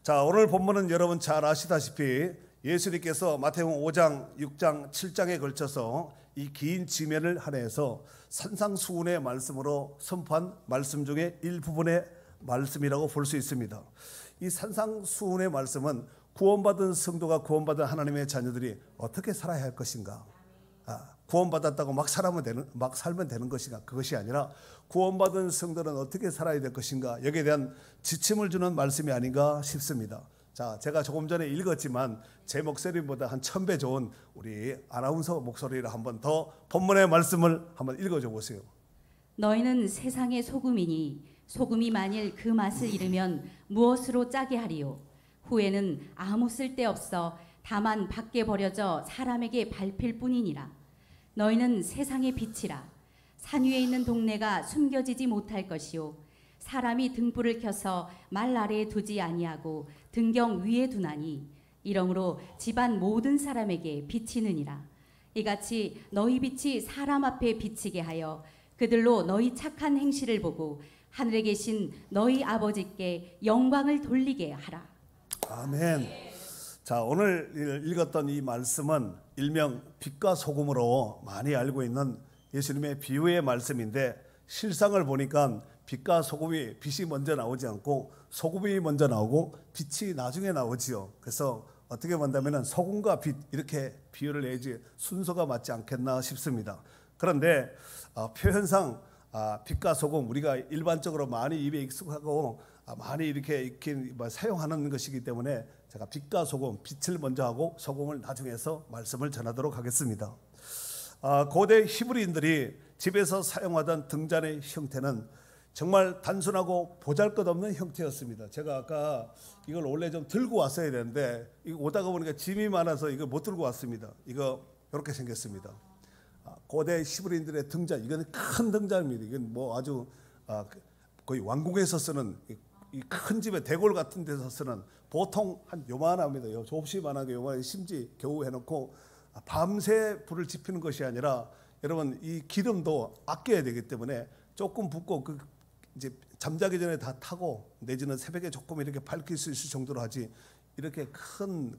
자, 오늘 본문은 여러분 잘 아시다시피 예수님께서 마태복음 5장, 6장, 7장에 걸쳐서 이 긴 지면을 한해서 산상수훈의 말씀으로 선포한 말씀 중에 일부분의 말씀이라고 볼 수 있습니다. 이 산상수훈의 말씀은 구원받은 성도가 구원받은 하나님의 자녀들이 어떻게 살아야 할 것인가, 구원받았다고 막 살면 되는 것인가, 그것이 아니라 구원받은 성도는 어떻게 살아야 될 것인가, 여기에 대한 지침을 주는 말씀이 아닌가 싶습니다. 자, 제가 조금 전에 읽었지만 제 목소리보다 한 1000배 좋은 우리 아나운서 목소리를 한번 더 본문의 말씀을 한번 읽어줘 보세요. 너희는 세상의 소금이니 소금이 만일 그 맛을 잃으면 무엇으로 짜게 하리요? 후에는 아무 쓸데없어 다만 밖에 버려져 사람에게 밟힐 뿐이니라. 너희는 세상의 빛이라. 산 위에 있는 동네가 숨겨지지 못할 것이요, 사람이 등불을 켜서 말 아래에 두지 아니하고 등경 위에 두나니 이러므로 집안 모든 사람에게 비치느니라. 이같이 너희 빛이 사람 앞에 비치게 하여 그들로 너희 착한 행실을 보고 하늘에 계신 너희 아버지께 영광을 돌리게 하라. 아멘. 자, 오늘 읽었던 이 말씀은 일명 빛과 소금으로 많이 알고 있는 예수님의 비유의 말씀인데, 실상을 보니까 빛과 소금이, 빛이 먼저 나오지 않고 소금이 먼저 나오고 빛이 나중에 나오지요. 그래서 어떻게 본다면 소금과 빛, 이렇게 비유를 내지 순서가 맞지 않겠나 싶습니다. 그런데 표현상 빛과 소금, 우리가 일반적으로 많이 입에 익숙하고 많이 이렇게 사용하는 것이기 때문에 제가 빛과 소금, 빛을 먼저 하고 소금을 나중에 해서 말씀을 전하도록 하겠습니다. 고대 히브리인들이 집에서 사용하던 등잔의 형태는 정말 단순하고 보잘것없는 형태였습니다. 제가 아까 이걸 원래 좀 들고 왔어야 되는데 이거 오다가 보니까 짐이 많아서 이걸 못 들고 왔습니다. 이거 이렇게 생겼습니다. 고대 히브리인들의 등잔, 이건 큰 등잔입니다. 이건 뭐 아주 거의 왕궁에서 쓰는, 이 큰 집에 대궐 같은 데서 쓰는, 보통 한 요만합니다. 접시만하게 요만하게 심지 겨우 해놓고 밤새 불을 지피는 것이 아니라, 여러분 이 기름도 아껴야 되기 때문에 조금 붓고 이제 잠자기 전에 다 타고 내지는 새벽에 조금 이렇게 밝힐 수 있을 정도로 하지, 이렇게 큰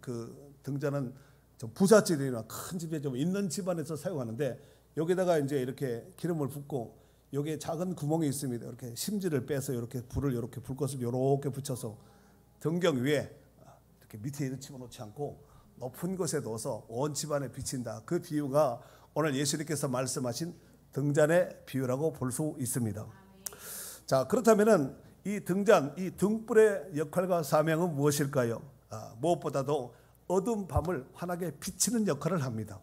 등잔은 좀 부잣집이나 큰 집에 좀 있는 집안에서 사용하는데, 여기다가 이제 이렇게 기름을 붓고 여기에 작은 구멍이 있습니다. 이렇게 심지를 빼서 이렇게 불을 이렇게 불꽃을 이렇게 붙여서 등경 위에 이렇게 밑에 집어넣지 않고 높은 곳에 넣어서 온 집안에 비친다. 그 비유가 오늘 예수님께서 말씀하신 등잔의 비유라고 볼 수 있습니다. 자, 그렇다면은 이 등잔, 이 등불의 역할과 사명은 무엇일까요? 무엇보다도 어두운 밤을 환하게 비치는 역할을 합니다.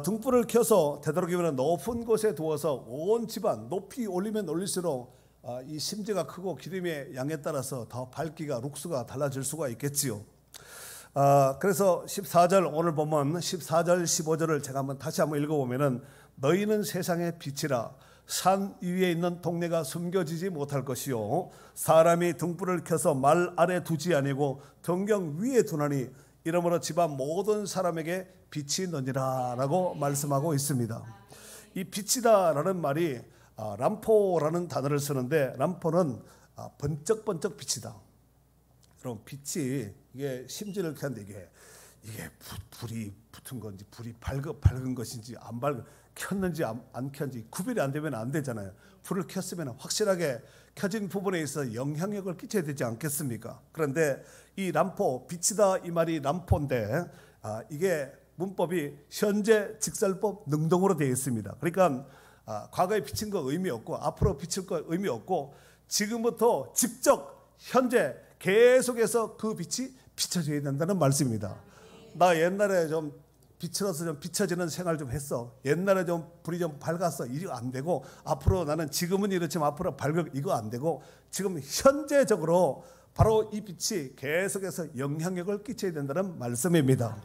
등불을 켜서 되도록이면 높은 곳에 두어서 온 집안 높이 올리면 올릴수록 이 심지가 크고 기름의 양에 따라서 더 밝기가, 룩스가 달라질 수가 있겠지요. 그래서 14절, 오늘 보면 14절 15절을 제가 다시 한번 읽어보면은, 너희는 세상의 빛이라. 산 위에 있는 동네가 숨겨지지 못할 것이요, 사람이 등불을 켜서 말 아래 두지 아니고 등경 위에 두나니 이러므로 집안 모든 사람에게 빛이 너니라 라고 말씀하고 있습니다. 이 빛이다라는 말이 람포라는 단어를 쓰는데, 람포는 번쩍번쩍 빛이다. 그럼 빛이 이게 심지를 켰는데 이게 불이 붙은 건지 불이 밝은 것인지 켰는지 안 켰는지 구별이 안 되면 안 되잖아요. 불을 켰으면 확실하게 켜진 부분에 있어 영향력을 끼쳐야 되지 않겠습니까? 그런데 이 람포, 빛이다 이 말이 람포인데 이게 문법이 현재 직설법 능동으로 되어 있습니다. 그러니까 과거에 비친 거 의미 없고 앞으로 비칠 거 의미 없고, 지금부터 직접 현재 계속해서 그 빛이 비춰져야 된다는 말씀입니다. 나 옛날에 좀 빛으로서 좀 비춰지는 생활 좀 했어. 옛날에 좀 불이 좀 밝았어. 이거 안 되고, 앞으로 나는 지금은 이렇지만 앞으로 밝을, 이거 안 되고, 지금 현재적으로 바로 이 빛이 계속해서 영향력을 끼쳐야 된다는 말씀입니다.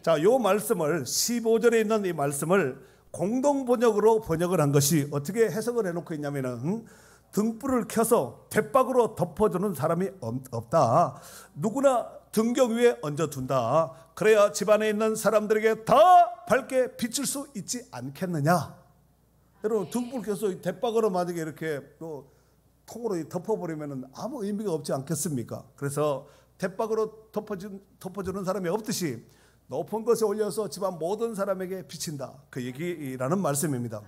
자, 요 말씀을 15절에 있는 이 말씀을 공동 번역으로 번역을 한 것이 어떻게 해석을 해놓고 있냐면은, 등불을 켜서 대박으로 덮어주는 사람이 없다. 누구나 등경 위에 얹어둔다. 그래야 집안에 있는 사람들에게 더 밝게 비칠 수 있지 않겠느냐. 여러분 등불 켜서 대박으로 만약에 이렇게 통으로 덮어버리면 아무 의미가 없지 않겠습니까? 그래서 대박으로 덮어주는 사람이 없듯이 높은 곳에 올려서 집안 모든 사람에게 비친다. 그 얘기라는 말씀입니다.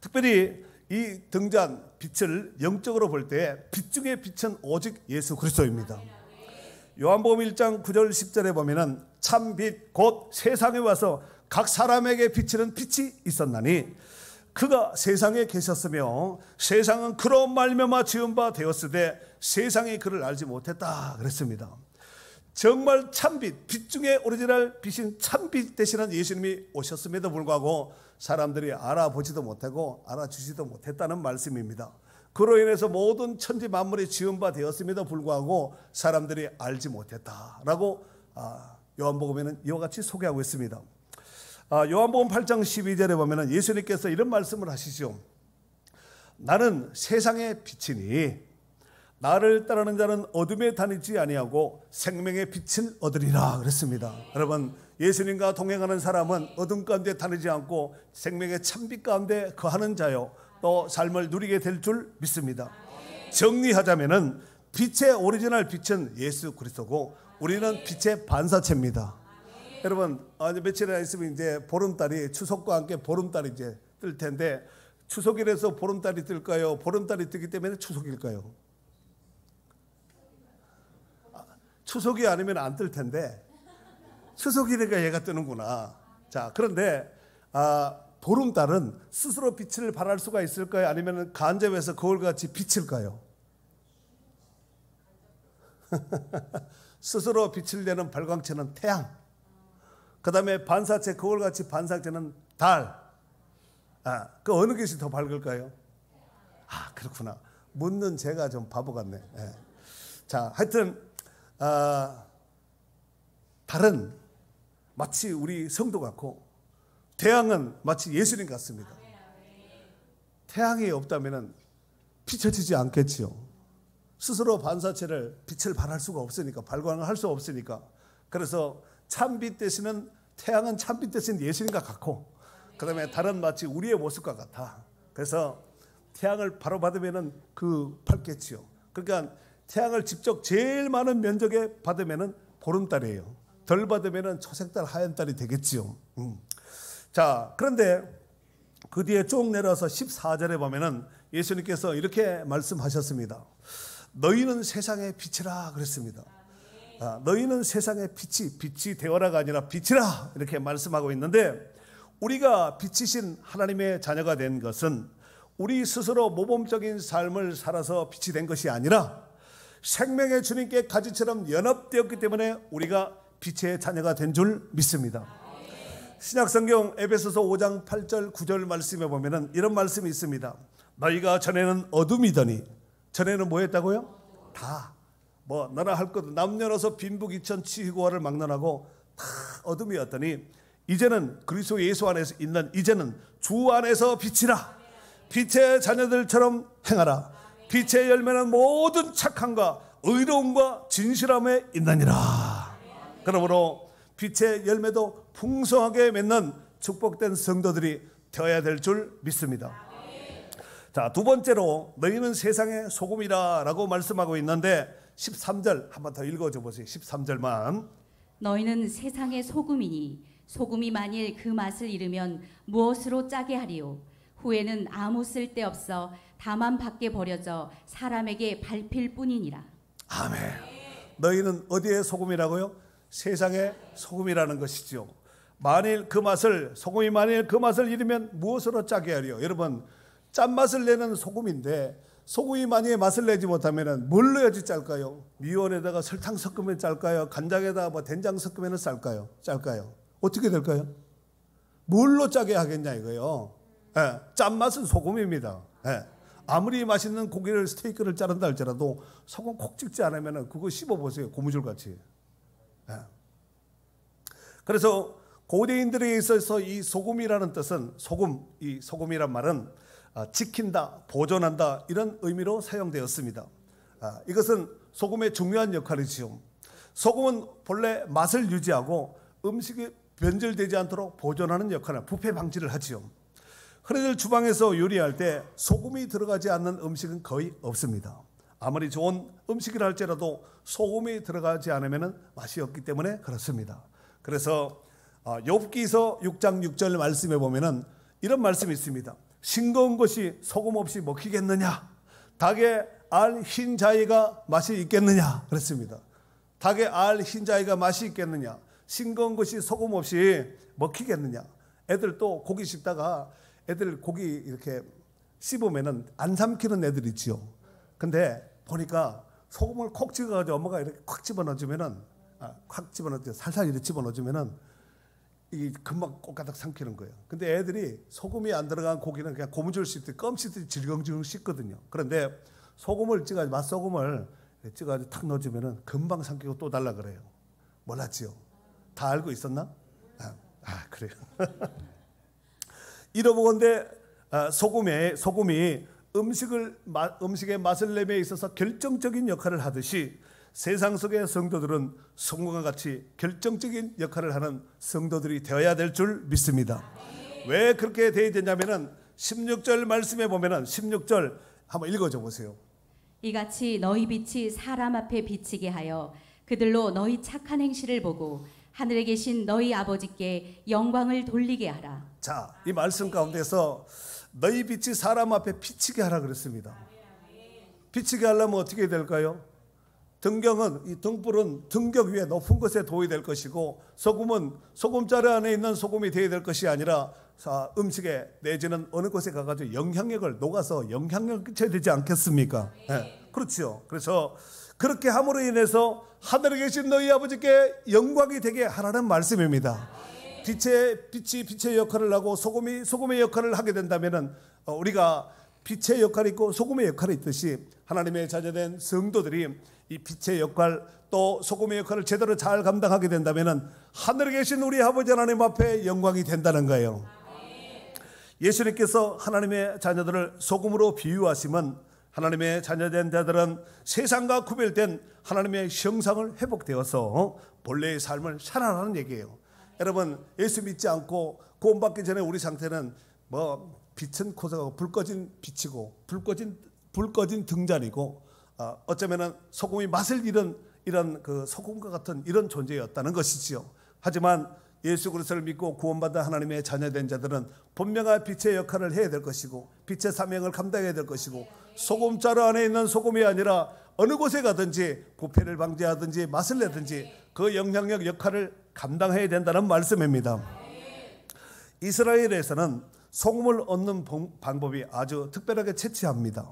특별히 이 등잔 빛을 영적으로 볼 때 빛 중에 빛은 오직 예수 그리스도입니다. 요한복음 1장 9절 10절에 보면은 참 빛 곧 세상에 와서 각 사람에게 비치는 빛이 있었나니 그가 세상에 계셨으며 세상은 그로 말미암아 지은 바 되었으되 세상이 그를 알지 못했다 그랬습니다. 정말 참빛, 빛 중에 오리지널 빛인 참빛 되시는 예수님이 오셨음에도 불구하고 사람들이 알아보지도 못하고 알아주지도 못했다는 말씀입니다. 그로 인해서 모든 천지 만물이 지은 바 되었음에도 불구하고 사람들이 알지 못했다라고 요한복음에는 이와 같이 소개하고 있습니다. 요한복음 8장 12절에 보면 예수님께서 이런 말씀을 하시죠. 나는 세상의 빛이니 나를 따르는 자는 어둠에 다니지 아니하고 생명의 빛을 얻으리라 그랬습니다. 여러분, 예수님과 동행하는 사람은 어둠 가운데 다니지 않고 생명의 참빛 가운데 거하는 자요, 또 삶을 누리게 될 줄 믿습니다. 정리하자면은 빛의 오리지널 빛은 예수 그리스도고 우리는 빛의 반사체입니다. 여러분, 며칠이나 있으면 이제 보름달이, 추석과 함께 보름달이 이제 뜰 텐데, 추석이라서 보름달이 뜰까요? 보름달이 뜨기 때문에 추석일까요? 추석이 아니면 안 뜰 텐데 추석이니까 얘가 뜨는구나. 자, 그런데 보름달은 스스로 빛을 발할 수가 있을까요? 아니면 간접해서 거울같이 비칠까요? 스스로 빛을 내는 발광체는 태양, 그 다음에 반사체, 거울같이 반사체는 달. 그 어느 것이 더 밝을까요? 그렇구나. 묻는 제가 좀 바보 같네. 자, 하여튼 달은 마치 우리 성도 같고 태양은 마치 예수님 같습니다. 태양이 없다면 비춰지지 않겠지요. 스스로 반사체를 빛을 발할 수가 없으니까, 발광을 할 수 없으니까. 그래서 참빛 대신은, 태양은 참빛 대신 예수님과 같고, 그 다음에 달은 마치 우리의 모습과 같아. 그래서 태양을 바로 받으면 그 밝겠지요. 그러니까 태양을 직접 제일 많은 면적에 받으면 보름달이에요. 덜 받으면 초색달, 하얀달이 되겠지요. 자, 그런데 그 뒤에 쭉 내려와서 14절에 보면은 예수님께서 이렇게 말씀하셨습니다. 너희는 세상의 빛이라 그랬습니다. 너희는 세상의 빛이 되어라가 아니라 빛이라 이렇게 말씀하고 있는데, 우리가 빛이신 하나님의 자녀가 된 것은 우리 스스로 모범적인 삶을 살아서 빛이 된 것이 아니라 생명의 주님께 가지처럼 연합되었기 때문에 우리가 빛의 자녀가 된 줄 믿습니다. 신약성경 에베소서 5장 8절 9절 말씀에 보면 이런 말씀이 있습니다. 너희가 전에는 어둠이더니, 전에는 뭐였다고요? 다 너나 할 것 남녀노소 빈부귀천 치희고화를 막론하고 다 어둠이었더니 이제는 그리스도 예수 안에서 있는, 이제는 주 안에서 빛이라. 빛의 자녀들처럼 행하라. 빛의 열매는 모든 착함과 의로움과 진실함에 있느니라. 그러므로 빛의 열매도 풍성하게 맺는 축복된 성도들이 되어야 될 줄 믿습니다. 자, 두 번째로 너희는 세상의 소금이라 라고 말씀하고 있는데 13절 한번 더 읽어줘 보세요. 13절만. 너희는 세상의 소금이니 소금이 만일 그 맛을 잃으면 무엇으로 짜게 하리요? 후에는 아무 쓸데없어 다만 밖에 버려져 사람에게 밟힐 뿐이니라. 아멘. 너희는 어디의 소금이라고요? 세상의 소금이라는 것이죠. 소금이 만일 그 맛을 잃으면 무엇으로 짜게 하리요? 여러분, 짠맛을 내는 소금인데 소금이 만약에 맛을 내지 못하면 뭘 넣어야지 짤까요? 미원에다가 설탕 섞으면 짤까요? 간장에다가 된장 섞으면 짤까요? 어떻게 될까요? 뭘로 짜게 하겠냐 이거요. 짠맛은 소금입니다. 아무리 맛있는 고기를, 스테이크를 자른다 할지라도 소금 콕 찍지 않으면 그거 씹어보세요. 고무줄같이. 그래서 고대인들에 있어서 이 소금이라는 뜻은, 이 소금이란 말은 지킨다, 보존한다 이런 의미로 사용되었습니다. 이것은 소금의 중요한 역할이지요. 소금은 본래 맛을 유지하고 음식이 변질되지 않도록 보존하는 역할을, 부패 방지를 하지요. 흔히들 주방에서 요리할 때 소금이 들어가지 않는 음식은 거의 없습니다. 아무리 좋은 음식이라 할지라도 소금이 들어가지 않으면 맛이 없기 때문에 그렇습니다. 그래서 욥기서 6장 6절 말씀에 보면은 이런 말씀이 있습니다. 싱거운 것이 소금 없이 먹히겠느냐? 닭의 알 흰 자위가 맛이 있겠느냐? 그랬습니다. 닭의 알 흰 자위가 맛이 있겠느냐? 싱거운 것이 소금 없이 먹히겠느냐? 애들 또 고기 씹다가 애들 고기 이렇게 씹으면은 안 삼키는 애들 있지요. 근데 보니까 소금을 콕 찍어가지고 엄마가 이렇게 콱 집어넣어주면은 살살 이렇게 집어넣어주면은 이 금방 꼬까닥 삼키는 거예요. 근데 애들이 소금이 안 들어간 고기는 그냥 고무줄 씹듯이 껌 씹듯이 질겅질겅 씹거든요. 그런데 소금을 찍어 맛소금을 찍어가지고 탁 넣어주면은 금방 삼키고 또 달라 그래요. 몰랐지요? 다 알고 있었나? 그래요. 이러보건대 소금이 음식의 맛을 내에 있어서 결정적인 역할을 하듯이 세상 속의 성도들은 소금과 같이 결정적인 역할을 하는 성도들이 되어야 될 줄 믿습니다. 왜 그렇게 되어야 되냐면은 16절 말씀에 보면은 16절 한번 읽어줘 보세요. 이같이 너희 빛이 사람 앞에 비치게 하여 그들로 너희 착한 행실을 보고 하늘에 계신 너희 아버지께 영광을 돌리게 하라. 자, 이 말씀 가운데서 너희 빛이 사람 앞에 비치게 하라 그랬습니다. 비치게 하려면 어떻게 될까요? 등경은 이 등불은 등격 위에 높은 것에 도이 될 것이고 소금은 소금자루 안에 있는 소금이 되어야 될 것이 아니라 음식에 내지는 어느 곳에 가가지고 영향력을 녹아서 영향력을 끼쳐야 되지 않겠습니까? 네, 그렇죠. 그래서 그렇게 함으로 인해서 하늘에 계신 너희 아버지께 영광이 되게 하라는 말씀입니다. 빛의 역할을 하고 소금의 역할을 하게 된다면은 우리가 빛의 역할이 있고 소금의 역할이 있듯이 하나님의 자녀된 성도들이 이 빛의 역할 또 소금의 역할을 제대로 잘 감당하게 된다면은 하늘에 계신 우리 아버지 하나님 앞에 영광이 된다는 거예요. 예수님께서 하나님의 자녀들을 소금으로 비유하시면 하나님의 자녀된 자들은 세상과 구별된 하나님의 형상을 회복되어서 본래의 삶을 살아나는 얘기예요. 여러분 예수 믿지 않고 구원받기 전에 우리 상태는 빛은 코서가고 불 꺼진 빛이고 불 꺼진 등잔이고 어쩌면은 소금이 맛을 잃은 이런 그 소금과 같은 이런 존재였다는 것이지요. 하지만 예수 그리스도를 믿고 구원받은 하나님의 자녀된 자들은 분명한 빛의 역할을 해야 될 것이고 빛의 사명을 감당해야 될 것이고 소금자루 안에 있는 소금이 아니라 어느 곳에 가든지 부패를 방지하든지 맛을 내든지 그 영향력 역할을 감당해야 된다는 말씀입니다. 이스라엘에서는 소금을 얻는 방법이 아주 특별하게 채취합니다.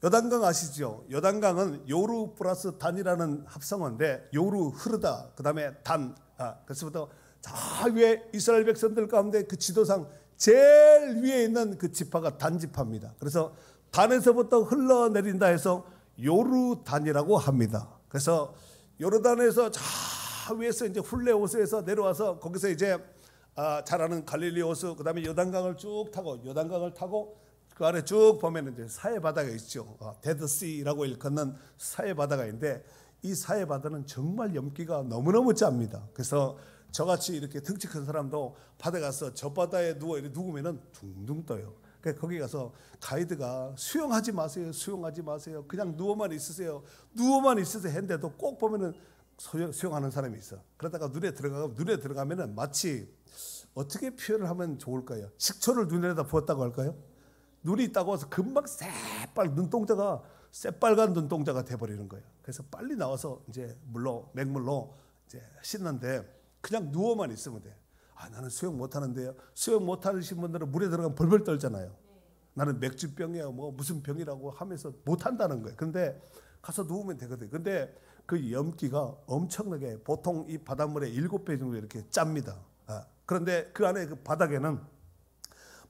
요단강 아시죠? 요단강은 요루 플러스 단이라는 합성어인데 요루 흐르다 그 다음에 단 그래서부터 저 위에 이스라엘 백성들 가운데 그 지도상 제일 위에 있는 그 지파가 단 지파입니다. 그래서 단에서부터 흘러내린다 해서 요르단이라고 합니다. 그래서 요르단에서 저 위에서 이제 훌레호수에서 내려와서 거기서 이제 잘 아는 갈릴리 호수 그다음에 요단강을 쭉 타고 요단강을 타고 그 아래 쭉 보면 이제 사해 바다가 있죠. 데드시라고 일컫는 사해 바다가 있는데 이 사해 바다는 정말 염기가 너무너무 짭니다. 그래서 저같이 이렇게 덩치 큰 사람도 바다 가서 저 바다에 누우면은 둥둥 떠요. 그러니까 거기 가서 가이드가 수영하지 마세요, 수영하지 마세요. 그냥 누워만 있으세요, 누워만 있으세요 했는데도 꼭 보면은 수영하는 사람이 있어. 그러다가 눈에 들어가면은 마치 어떻게 표현을 하면 좋을까요? 식초를 눈에다 부었다고 할까요? 눈이 있다고 해서 금방 새빨간 눈동자가 돼버리는 거예요. 그래서 빨리 나와서 이제 맹물로 이제 씻는데 그냥 누워만 있으면 돼. 나는 수영 못하는데요. 수영 못하시는 분들은 물에 들어가면 벌벌 떨잖아요. 나는 맥주병이야 무슨 병이라고 하면서 못한다는 거예요. 근데 가서 누우면 되거든요. 근데 그 염기가 엄청나게 보통 이 바닷물의 7배 정도 이렇게 짭니다. 그런데 그 안에 그 바닥에는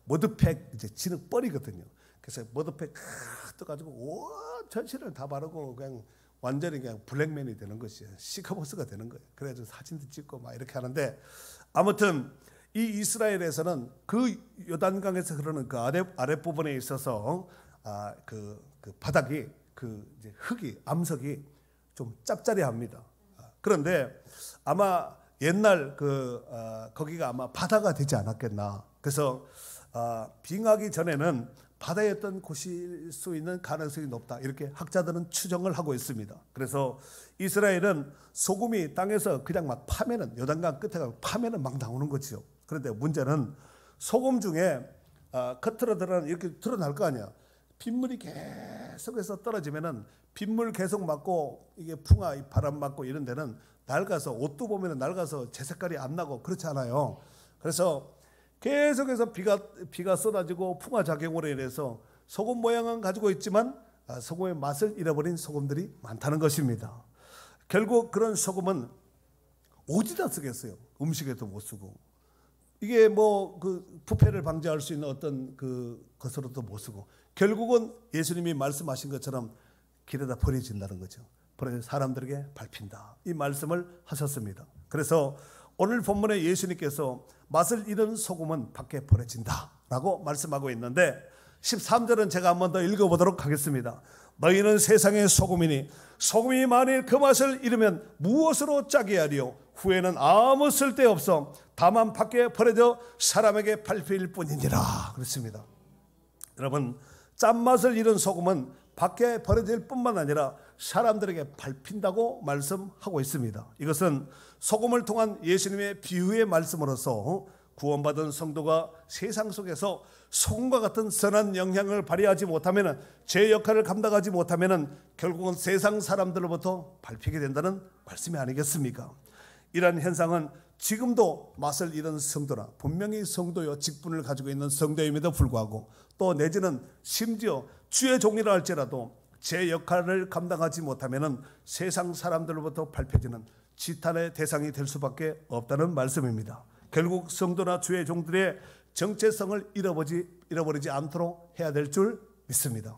머드팩 이제 진흙벌이거든요. 그래서 머드팩 떠가지고 온 전신을 다 바르고 그냥 완전히 그냥 블랙맨이 되는 것이에요. 시커머스가 되는 거예요. 그래서 사진도 찍고 막 이렇게 하는데 아무튼 이 이스라엘에서는 그 요단강에서 흐르는 그 아랫부분에 있어서 그 바닥이 이제 흙이 암석이 좀 짭짤해합니다. 그런데 아마 옛날 거기가 아마 바다가 되지 않았겠나. 그래서 빙하기 전에는 바다였던 곳일 수 있는 가능성이 높다. 이렇게 학자들은 추정을 하고 있습니다. 그래서 이스라엘은 소금이 땅에서 그냥 막 파면은 요단강 끝에 가면 파면은 막 나오는 거죠. 그런데 문제는 소금 중에 겉으로 이렇게 드러날 거 아니야. 빗물이 계속해서 떨어지면은 빗물 계속 맞고 이게 풍화 바람 맞고 이런 데는 낡아서 옷도 보면은 낡아서 제 색깔이 안 나고 그렇지 않아요. 그래서 계속해서 비가 쏟아지고 풍화 작용으로 인해서 소금 모양은 가지고 있지만 소금의 맛을 잃어버린 소금들이 많다는 것입니다. 결국 그런 소금은 어디다 쓰겠어요? 음식에도 못 쓰고 이게 뭐 그 부패를 방지할 수 있는 어떤 그 것으로도 못 쓰고 결국은 예수님이 말씀하신 것처럼 길에다 버려진다는 거죠. 그래서 사람들에게 밟힌다. 이 말씀을 하셨습니다. 그래서 오늘 본문에 예수님께서 맛을 잃은 소금은 밖에 버려진다라고 말씀하고 있는데 13절은 제가 한 번 더 읽어보도록 하겠습니다. 너희는 세상의 소금이니 소금이 만일 그 맛을 잃으면 무엇으로 짜게 하리요? 후에는 아무 쓸데없어 다만 밖에 버려져 사람에게 밟힐 뿐이니라. 그렇습니다. 여러분, 짠맛을 잃은 소금은 밖에 버려질 뿐만 아니라 사람들에게 밟힌다고 말씀하고 있습니다. 이것은 소금을 통한 예수님의 비유의 말씀으로서 구원받은 성도가 세상 속에서 소금과 같은 선한 영향을 발휘하지 못하면 제 역할을 감당하지 못하면 결국은 세상 사람들로부터 밟히게 된다는 말씀이 아니겠습니까? 이러한 현상은 지금도 맛을 잃은 성도나 분명히 성도요 직분을 가지고 있는 성도임에도 불구하고 또 내지는 심지어 주의 종이라 할지라도 제 역할을 감당하지 못하면 세상 사람들로부터 밟혀지는 지탄의 대상이 될 수밖에 없다는 말씀입니다. 결국 성도나 주의 종들의 정체성을 잃어버리지 않도록 해야 될 줄 믿습니다.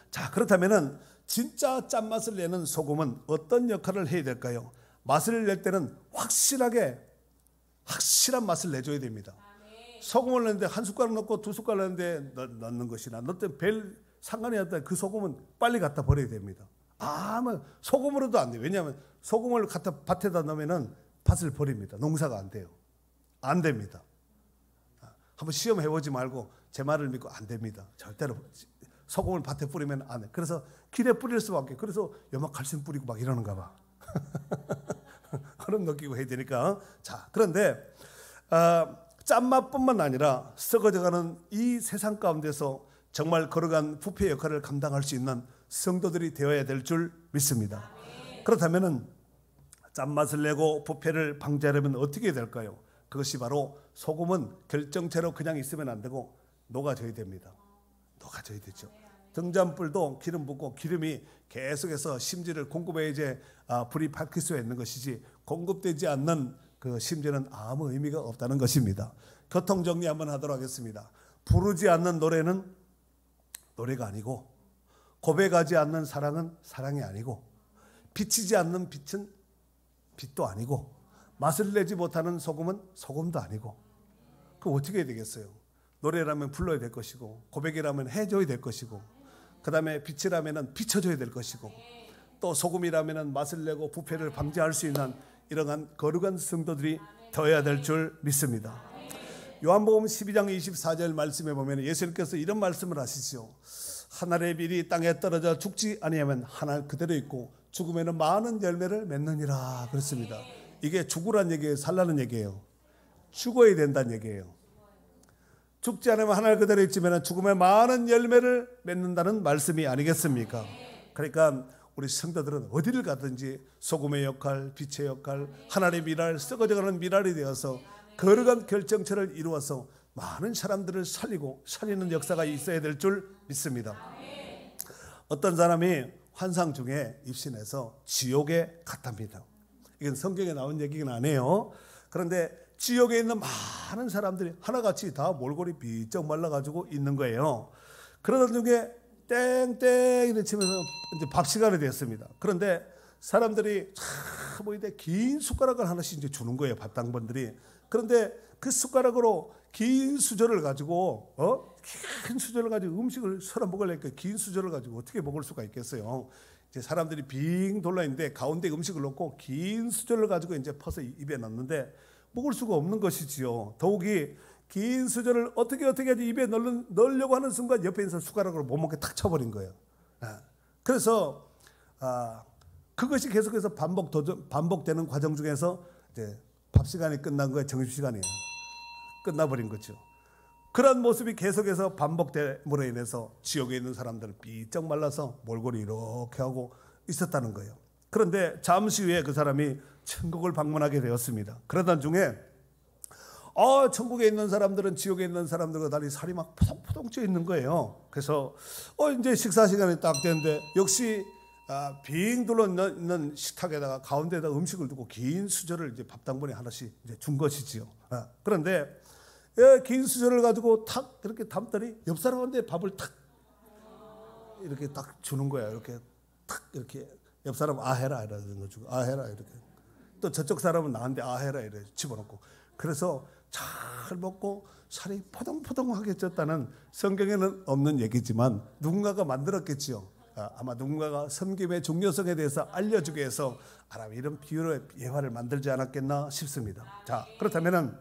자, 그렇다면 진짜 짠맛을 내는 소금은 어떤 역할을 해야 될까요? 맛을 낼 때는 확실한 맛을 내줘야 됩니다. 소금을 넣는데 한 숟가락 넣고 두 숟가락 넣는데 넣는 것이나 넣을 별 상관이 없다. 그 소금은 빨리 갖다 버려야 됩니다. 소금으로도 안 돼요. 왜냐하면 소금을 갖다 밭에다 넣으면 밭을 버립니다. 농사가 안 돼요. 안 됩니다. 한번 시험해보지 말고 제 말을 믿고 안 됩니다. 절대로 소금을 밭에 뿌리면 안 돼. 그래서 길에 뿌릴 수밖에. 그래서 연막 칼슘 뿌리고 막 이러는가 봐. 그런 느끼고 해야 되니까. 자, 그런데 짠맛뿐만 아니라 썩어져가는 이 세상 가운데서 정말 거룩한 부패 역할을 감당할 수 있는 성도들이 되어야 될 줄 믿습니다. 그렇다면 짠맛을 내고 부패를 방지하려면 어떻게 해야 될까요? 그것이 바로 소금은 결정체로 그냥 있으면 안 되고 녹아져야 됩니다. 녹아져야 되죠. 등잔불도 기름 붓고 기름이 계속해서 심지를 공급해야 불이 밝힐 수 있는 것이지 공급되지 않는 그 심지는 아무 의미가 없다는 것입니다. 교통정리 한번 하도록 하겠습니다. 부르지 않는 노래는 노래가 아니고 고백하지 않는 사랑은 사랑이 아니고 비치지 않는 빛은 빛도 아니고 맛을 내지 못하는 소금은 소금도 아니고 그럼 어떻게 해야 되겠어요? 노래라면 불러야 될 것이고 고백이라면 해줘야 될 것이고 그 다음에 빛이라면 비춰줘야 될 것이고 또 소금이라면 맛을 내고 부패를 방지할 수 있는 이러한 거룩한 성도들이 되어야 될 줄 믿습니다. 요한복음 12장 24절 말씀에 보면 예수님께서 이런 말씀을 하시죠. 하늘의 밀이 땅에 떨어져 죽지 아니하면 하늘 그대로 있고 죽으면 많은 열매를 맺느니라 그랬습니다. 이게 죽으란 얘기예요? 살라는 얘기예요? 죽어야 된다는 얘기예요. 죽지 않으면 하늘 그대로 있지만 죽으면 많은 열매를 맺는다는 말씀이 아니겠습니까? 그러니까 우리 성도들은 어디를 가든지 소금의 역할, 빛의 역할, 하나님의 미랄, 썩어져가는 미랄이 되어서 거룩한 결정체를 이루어서 많은 사람들을 살리는 역사가 있어야 될 줄 믿습니다. 어떤 사람이 환상 중에 입신해서 지옥에 갔답니다. 이건 성경에 나온 얘기는 아니에요. 그런데 지옥에 있는 많은 사람들이 하나같이 다 몰골이 비쩍 말라가지고 있는 거예요. 그러던 중에 땡땡 이렇게 치면서 이제 밥 시간이 됐습니다. 그런데 사람들이 참 보이는데 긴 숟가락을 하나씩 이제 주는 거예요. 밥당번들이. 그런데 그 숟가락으로 긴 수저를 가지고 긴 수저를 가지고 음식을 썰어 먹으려니까 긴 수저를 가지고 어떻게 먹을 수가 있겠어요? 이제 사람들이 빙 돌라 있는데 가운데 음식을 넣고 긴 수저를 가지고 이제 퍼서 입에 넣는데 먹을 수가 없는 것이지요. 더욱이 긴 수저를 어떻게 하지 입에 넣으려고 하는 순간 옆에 있는 숟가락으로 못 먹게 탁 쳐버린 거예요. 그래서 그것이 계속해서 반복되는 과정 중에서 이제 밥 시간이 끝난 거예요. 점심 시간이 끝나버린 거죠. 그런 모습이 계속해서 반복됨으로 인해서 지옥에 있는 사람들은 삐쩍 말라서 몰골이 이렇게 하고 있었다는 거예요. 그런데 잠시 후에 그 사람이 천국을 방문하게 되었습니다. 그러던 중에 천국에 있는 사람들은 지옥에 있는 사람들과 달리 살이 막 포동포동 쪄 있는 거예요. 그래서 이제 식사 시간이 딱 됐는데 역시 빙 둘러 있는 식탁에다가 가운데에다 음식을 두고 긴 수저를 이제 밥당번에 하나씩 이제 준 것이지요. 그런데 긴 수저를 가지고 탁 이렇게 담더니 옆 사람한테 밥을 탁 이렇게 딱 주는 거야. 이렇게 탁 이렇게 옆 사람 해라 이러는 거죠. 해라 이렇게. 또 저쪽 사람은 나한테 해라 이래 집어넣고. 그래서 잘 먹고 살이 포동포동하게 쪘다는 성경에는 없는 얘기지만 누군가가 만들었겠지요. 아마 누군가가 섬김의 중요성에 대해서 알려주기 위해서 이런 비유의 예화를 만들지 않았겠나 싶습니다. 자, 그렇다면은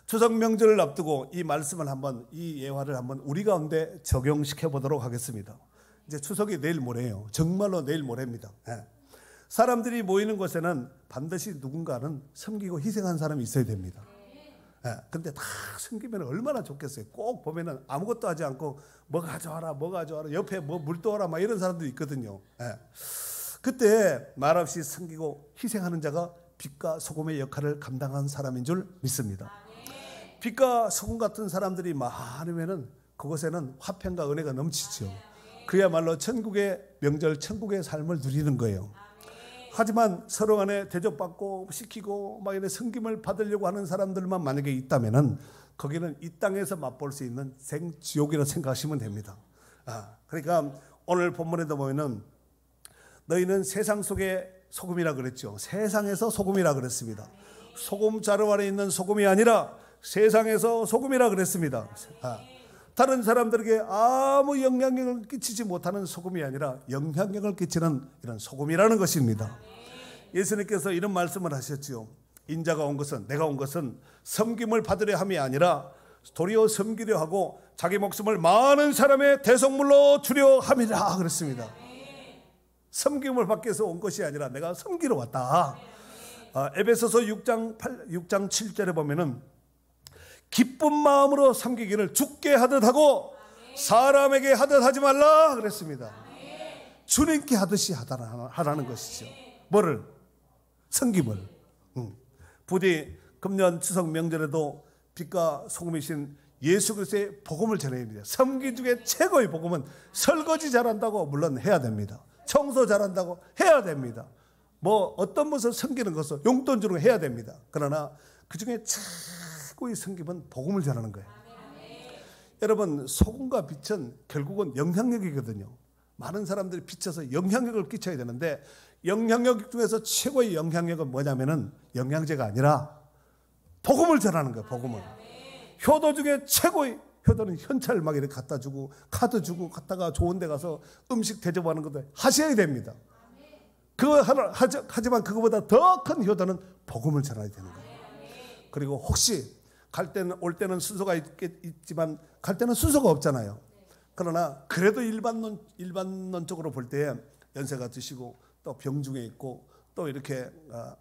추석 명절을 앞두고 이 말씀을 이 예화를 한번 우리 가운데 적용시켜 보도록 하겠습니다. 이제 추석이 내일 모레예요. 정말로 내일 모레입니다. 사람들이 모이는 곳에는 반드시 누군가는 섬기고 희생한 사람이 있어야 됩니다. 근데 다 섬기면 얼마나 좋겠어요. 꼭 보면은 아무것도 하지 않고 뭐 가져와라 옆에 뭐 물 떠와라 막 이런 사람들이 있거든요. 그때 말없이 섬기고 희생하는 자가 빛과 소금의 역할을 감당한 사람인 줄 믿습니다. 빛과 소금 같은 사람들이 많으면은 그곳에는 화평과 은혜가 넘치죠. 그야말로 천국의 명절, 천국의 삶을 누리는 거예요. 하지만 서로 간에 대접받고 시키고 막 이런 섬김을 받으려고 하는 사람들만 만약에 있다면은 거기는 이 땅에서 맛볼 수 있는 생지옥이라고 생각하시면 됩니다. 그러니까 오늘 본문에도 보면은 너희는 세상 속의 소금이라 그랬죠. 세상에서 소금이라 그랬습니다. 소금 자루 아래 있는 소금이 아니라 세상에서 소금이라 그랬습니다. 다른 사람들에게 아무 영향력을 끼치지 못하는 소금이 아니라 영향력을 끼치는 이런 소금이라는 것입니다. 예수님께서 이런 말씀을 하셨죠. 인자가 온 것은, 내가 온 것은 섬김을 받으려 함이 아니라 도리어 섬기려 하고 자기 목숨을 많은 사람의 대속물로 주려 함이라 그랬습니다. 섬김을 받기 위해서 온 것이 아니라 내가 섬기러 왔다. 에베소서 6장 7절에 보면은 기쁜 마음으로 섬기기를 주께 하듯 하고 사람에게 하듯 하지 말라 그랬습니다. 주님께 하듯이 하라는 것이죠. 뭐를? 섬김을. 부디 금년 추석 명절에도 빛과 소금이신 예수 그리스도의 복음을 전해야 됩니다. 섬기 중에 최고의 복음은 설거지 잘한다고 물론 해야 됩니다. 청소 잘한다고 해야 됩니다. 뭐 어떤 것을 섬기는 것을 용돈 주는 거 해야 됩니다. 그러나 그 중에 최고의 섬김은 복음을 전하는 거예요. 여러분, 소금과 빛은 결국은 영향력이거든요. 많은 사람들이 비춰서 영향력을 끼쳐야 되는데 영향력 중에서 최고의 영향력은 뭐냐면은 영양제가 아니라 복음을 전하는 거예요. 복음을. 효도 중에 최고의 효도는 현찰 막 이렇게 갖다 주고 카드 주고 갔다가 좋은 데 가서 음식 대접하는 것도 하셔야 됩니다. 하지만 그거보다 더 큰 효도는 복음을 전해야 되는 거예요. 그리고 혹시 올 때는 순서가 있지만 갈 때는 순서가 없잖아요. 그러나 그래도 일반론적으로 볼 때 연세가 드시고 또 병중에 있고 또 이렇게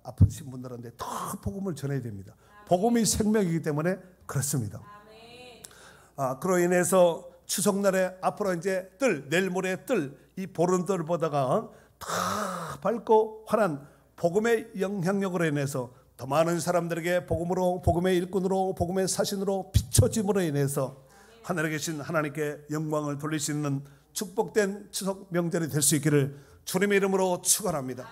아프신 분들한테 더 복음을 전해야 됩니다. 복음이 생명이기 때문에 그렇습니다. 그로 인해서 추석날에 앞으로 이제 내일 모레 이 보름들 보다가 다 밝고 환한 복음의 영향력으로 인해서 더 많은 사람들에게 복음의 일꾼으로 복음의 사신으로 비춰짐으로 인해서 하늘에 계신 하나님께 영광을 돌릴 수 있는 축복된 추석 명절이 될 수 있기를 주님의 이름으로 축원합니다.